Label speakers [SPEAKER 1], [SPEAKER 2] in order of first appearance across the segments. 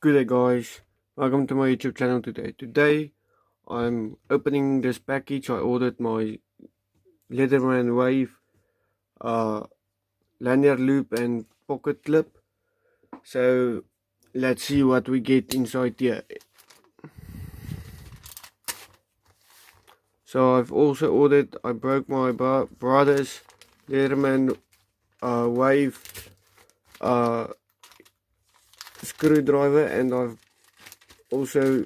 [SPEAKER 1] Good day guys, welcome to my YouTube channel today. Today I'm opening this package. I ordered my Leatherman Wave lanyard loop and pocket clip. So let's see what we get inside here. So I've also ordered, I broke my brother's Leatherman Wave screwdriver, and I've also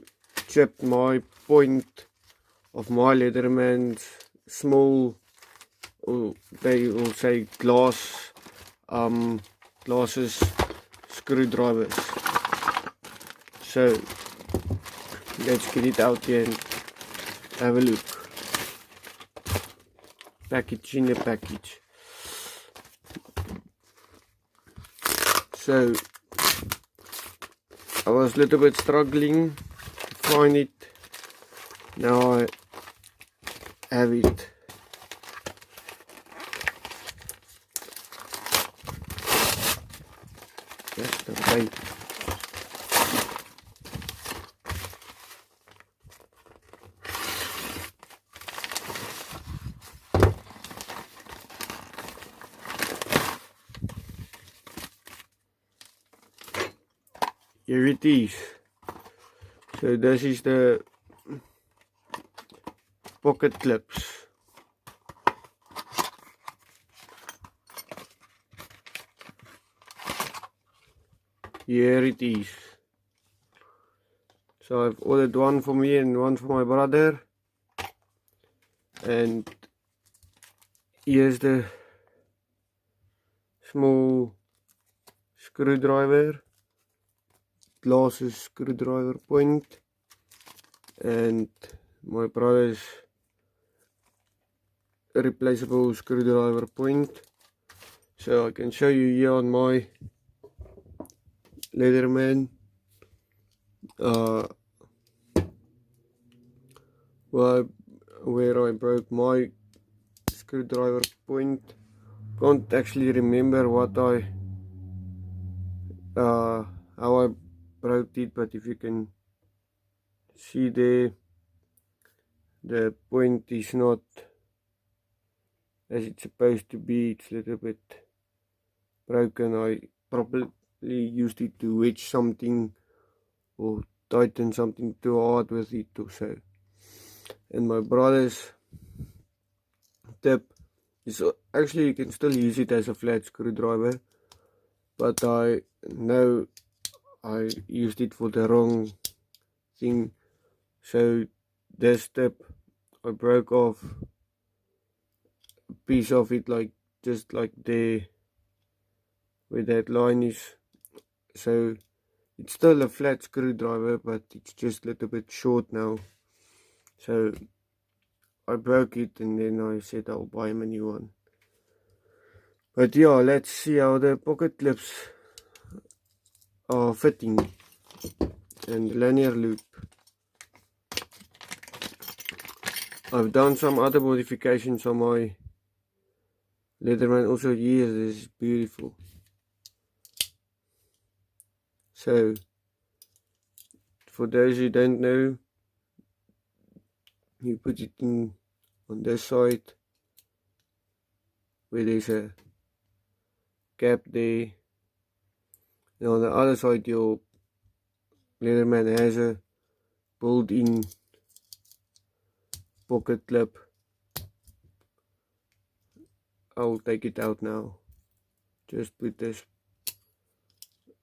[SPEAKER 1] chipped my point of my Leatherman's small, or they will say glasses screwdrivers. So let's get it out here and have a look. Package in a package. So I was a little bit struggling to find it. Now I have it. Just the tape. Here it is. So this is the pocket clips. Here it is. So I've ordered one for me and one for my brother. And here's the small screwdriver. Glasses screwdriver point, and my brother's replaceable screwdriver point. So I can show you here on my Leatherman where I broke my screwdriver point. Can't actually remember what how I broke it, but if you can see there, the point is not as it's supposed to be. It's a little bit broken. I probably used it to wedge something or tighten something too hard with it or so. And my brother's tip is actually, you can still use it as a flat screwdriver, but I know I used it for the wrong thing. So this tip, I broke off a piece of it, like just like there where that line is. So it's still a flat screwdriver, but it's just a little bit short now. So I broke it, and then I said I'll buy him a new one. But yeah, let's see how the pocket clips are fitting and lanyard loop. I've done some other modifications on my Leatherman also. Yes, this is beautiful. So for those who don't know, you put it in on this side where there's a gap there, and on the other side your Leatherman has a built-in pocket clip. I'll take it out now. Just put this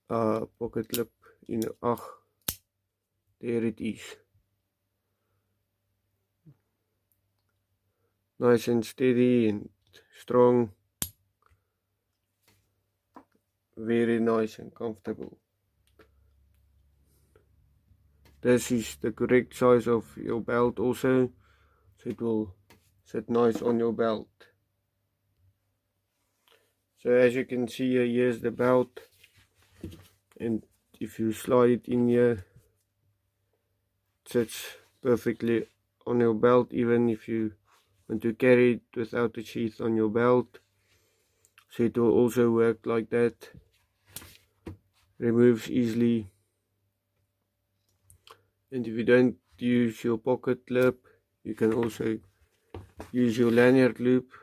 [SPEAKER 1] pocket clip in. There it is. Nice and steady and strong. Very nice and comfortable. This is the correct size of your belt also, so it will sit nice on your belt. So as you can see here, here's the belt, and if you slide it in here, it sits perfectly on your belt, even if you want to carry it without the sheath on your belt. So it will also work like that, removes easily. And if you don't use your pocket clip, you can also use your lanyard loop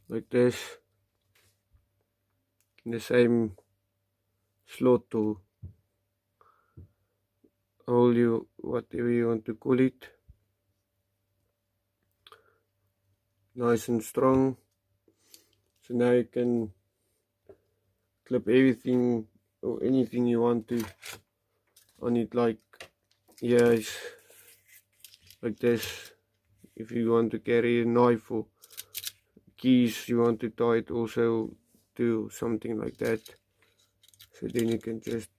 [SPEAKER 1] like this in the same slot or hole, you whatever you want to call it. Nice and strong. So now you can clip everything or anything you want to on it, like here is like this. If you want to carry a knife or keys, you want to tie it also to something like that, so then you can just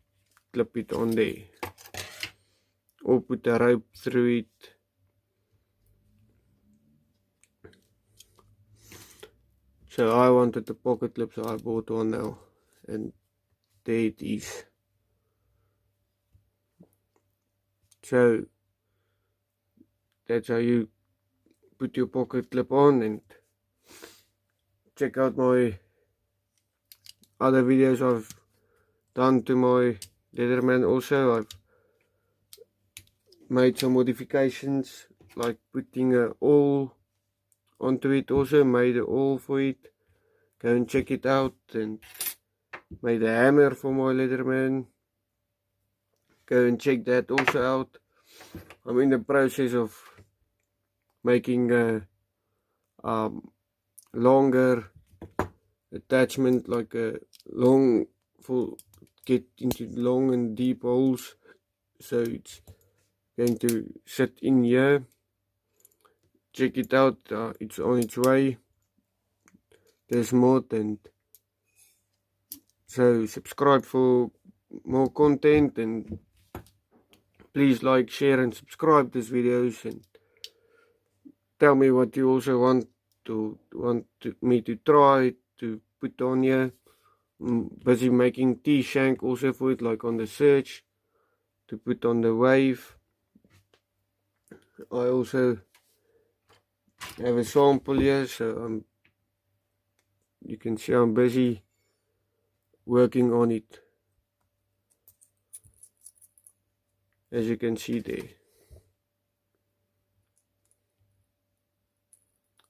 [SPEAKER 1] clip it on there or put a rope through it. So I wanted the pocket clip, so I bought one now, and there it is. So that's how you put your pocket clip on. And check out my other videos I've done to my leatherman. Also, I've made some modifications, like putting a awl onto it. Also made an awl for it. Go and check it out. And made a hammer for my leatherman. Go and check that also out. I'm in the process of making a longer attachment, like a long for get into long and deep holes, so it's going to sit in here. Check it out, it's on its way, this mod. And so subscribe for more content, and please like, share and subscribe these videos, and tell me what you also want me to try to put on here. I'm busy making T-shank also for it, like on the search to put on the wave. I also have a sample here, so you can see I'm busy working on it, as you can see there.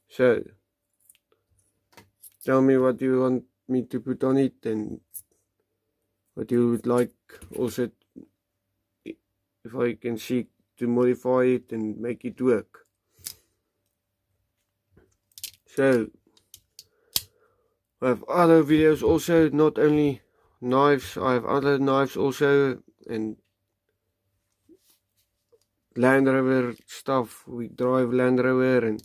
[SPEAKER 1] So tell me what you want me to put on it, and what you would like also, if I can see to modify it and make it work. So I have other videos also, not only knives, I have other knives also, and Land Rover stuff. We drive Land Rover, and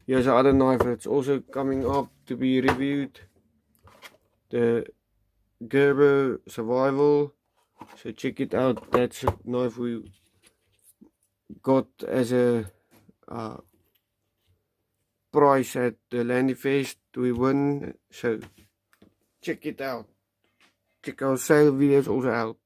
[SPEAKER 1] here's another knife that's also coming up to be reviewed, the Gerber Survival. So check it out. That's a knife we got as a prize at the Landy Fest. We won, so check it out. Check our sale videos also out.